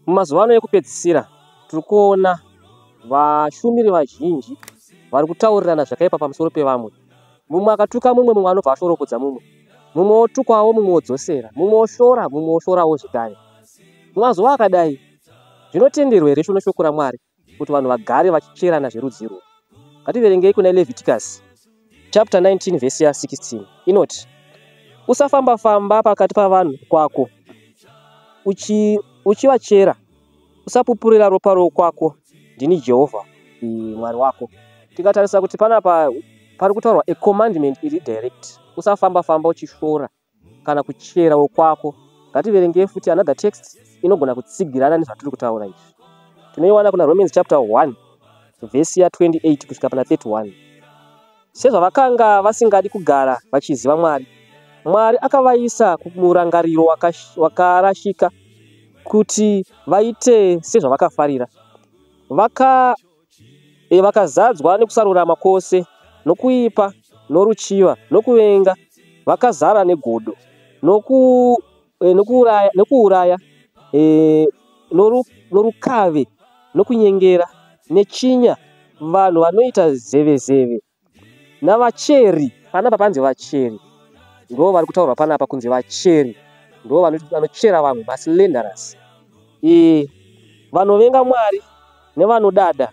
Mumazuva ano ekupedzisira tiri kuona vashumiri vazhinji vari kutaurirana zvakaipa pamusoro pevamwe. Mumwe akatuka mumwe, mumwe anobva ashoropodza mumwe, mumwe otukwawo, mumwe odzosera, mumwe oshora, mumwe oshorawo zvekare. Mumazuva akadai zvinotenderwa here shoko shoko raMwari kuti vanhu vagare vachicherana zverudzi irworwo? Ngativerengei kuna Leviticus chapter 19 verse 16. Inoti, usafamba famba pakati pavanhu kwako uchivachera, usapupurira ropa rokwako, ndini Jehovha Mwari wako. Tikatarisa kuti panapa pari kutaurwa a commandment iri direct. Usafamba famba uchishora kana kuchera wokwako. Ngativerengei futi another text inogona kutsigirana nezvatiri kutaura izvi. Tinoiwana kuna Romans chapter 1 verse 28 kusvika pana 31. Sezvavakanga vasingadi kugara vachiziva Mwari, Mwari akavaisa kumurangariro wakarashika kuti vaite sezvavakafarira. Vakazadzwa nekusarurama kwose, nokuipa, noruchiva, nokuvenga, vakazara negodo, nokuuraya, norukave, nokunyengera, nechinya, vanhu vanoita zeve-zeve, navacheri. Panapa panzi vacheri, ndo vari kutaurwa panapa kunzi vacheri, ndo vanochera vamwe, maslenderers. Vanovenga Mwari, nevanodada,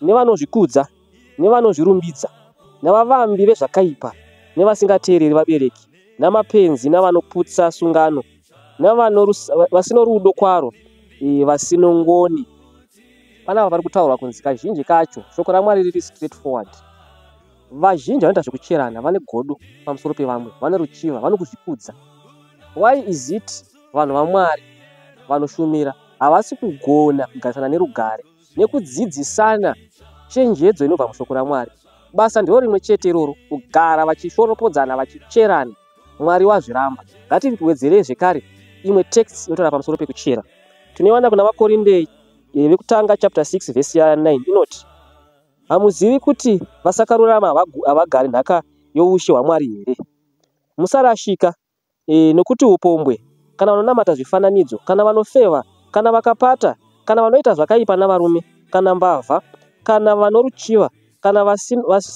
nevanozvikudza, nevanozvirumbidza, navavambi vezvakaipa, nevasingateereri vabereki, namapenzi, navanoputsa sungano, vasino rudo kwaro, vasino ngoni. Panapa pari kutaurwa kunzi kazhinji kacho shoko raMwari riri straight forward. Vazhinji vanoita zvekucherana, vane godo pamusoro pevamwe, vane ruchiva, vano kuzvikudza. Why is it vanhu vaMwari vanoshumira havasi kugona kugarisana nerugare nekudzidzisana chenjedzo inobva mushoko raMwari? Basa ndiro rimwe chete iroro, kugara vachishoropodzana, vachicherana. Mwari wazviramba. Ngatiwedzerei zvekare imwe text inotaura pamusoro pekuchera. Tinoiwana kuna vaKorinde vekutanga chapter 6 verse 9. Inoti, hamuzivi kuti vasakarurama havagari nhaka youshe hwaMwari here? Musarashika nokuti upombwe, kana vanonamata zvifananidzo, kana vanofeva, kana vakapata, kana vanoita zvakaipa navarume, kana mbavha, kana vanoruchiva, kana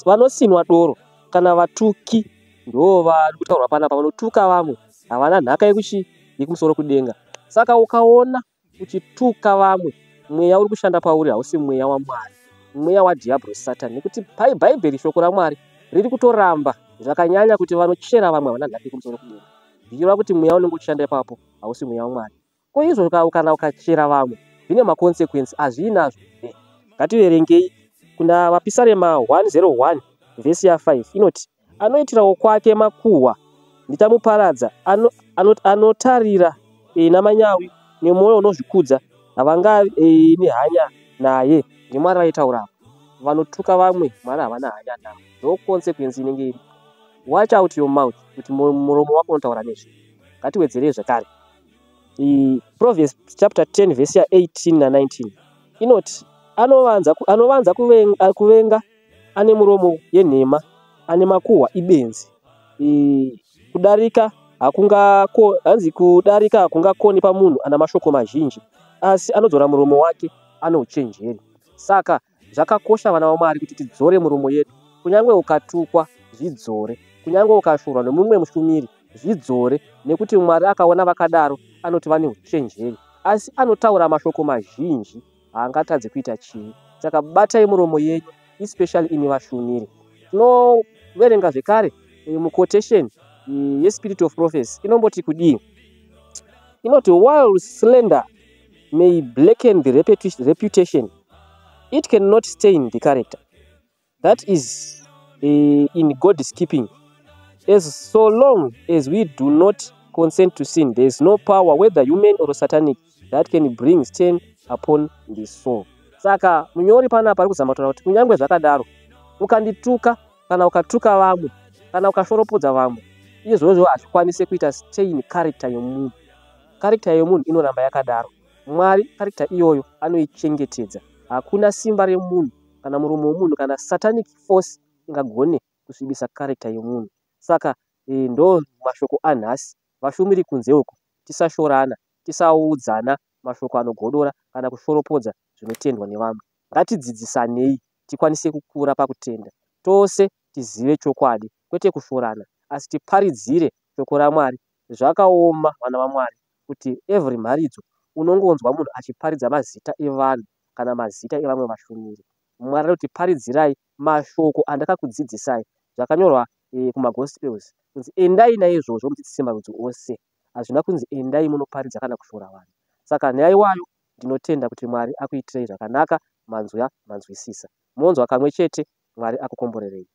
vanosinwa doro, kana vatuki, ndo vari kutaurwa panapa. Vanotuka vamwe havana nhaka yekumusoro kudenga. Saka ukaona uchituka vamwe, mweya uri kushanda pauri hausi mweya waMwari, mweya wadhiabhoro Satani. Nekuti Bhaibheri shoko raMwari riri kutoramba zvakanyanya kuti vanochera vamwe havana nhaka yekumusoro kudenga. Zvichireva kuti mweya unenge uchishanda ipapo hausi mweya waMwari. Ko izvo kana ukachera vamwe zvine makonsekwensi azviinazvo here? Ngativerengei kuna vaPisarema 101 verse 5. Inoti, anoitirawo kwake makuhwa ndichamuparadza, anotarira namanyawi nemwoyo unozvikudza, havangavi nehanya naye. NeMwari vaitaura vanotuka vamwe, Mwari havana hanya navo. Ndo konsekwensi inenge iri. Watch out your mouth, kuti muromo wako unotaura nezvi. Ngatiwedzerei zvekare Proverbs chapter 10 verse 18 na 19. Inoti, anovanza kuvenga, ane muromo yenhema, ane makuhwa ibenzi. Kudarika hakungakoni pamunhu ana mashoko mazhinji, asi anodzora muromo wake ane uchenjeri. Saka zvakakosha vana vaMwari kuti tidzore muromo yedu. Kunyange ukatukwa, zvidzore. Kunyange ukashorwa nemumwe mushumiri, zvidzore. Nekuti Mwari akaona vakadaro anoti vane uchenjeri, asi anotaura mashoko mazhinji, haangatadzi kuita chivi. Saka batai muromo yenyu, especially imi vashumiri. Tinoverenga zvekare muquotation yeSpirit of Prophecy inomboti kudii? Inoti, while slander may blacken the reputation, it cannot stain the character. That is in God's keeping. As so long as we do not consent to sin, there is no power, whether human or satanic, that can bring stain upon the soul. Saka munyori panapa ari kuzama kutaura kuti kunyange zvakadaro, ukandituka kana ukatuka vamwe, kana ukashoropodza vamwe, izvozvo hazvikwanisi kuita stain character yomunhu. Character yomunhu inoramba yakadaro. Mwari character iyoyo anoichengetedza. Hakuna simba remunhu kana muromo womunhu kana satanic force ingagone kusvibisa character yomunhu. Saka ndo mashoko anhasi. Vashumiri kunze uko, tisashorana, tisaudzana, mashoko anogodora kana kushoropodza zvinotendwa nevanhu. Ngatidzidzisanei tikwanise kukura pakutenda, tose tizive chokwadi, kwete kushorana, asi tiparidzire shoko raMwari. Zvakaoma vana vaMwari kuti every mharidzo unongonzwa munhu achiparidza mazita evanhu kana mazita evamwe vashumiri. Mwari anoti paridzirai mashoko andakakudzidzisai. Zvakanyorwa kumagospels kunzi endai naizvozvo mudzidzise marudzi ose. Hazvina kunzi endai munoparidza kana kushora vanhu. Saka nhaiwayo ndinotenda kuti Mwari akuitirei zvakanaka, manzwa manzwisisa. Monzwa kamwe chete, Mwari akukomborerei.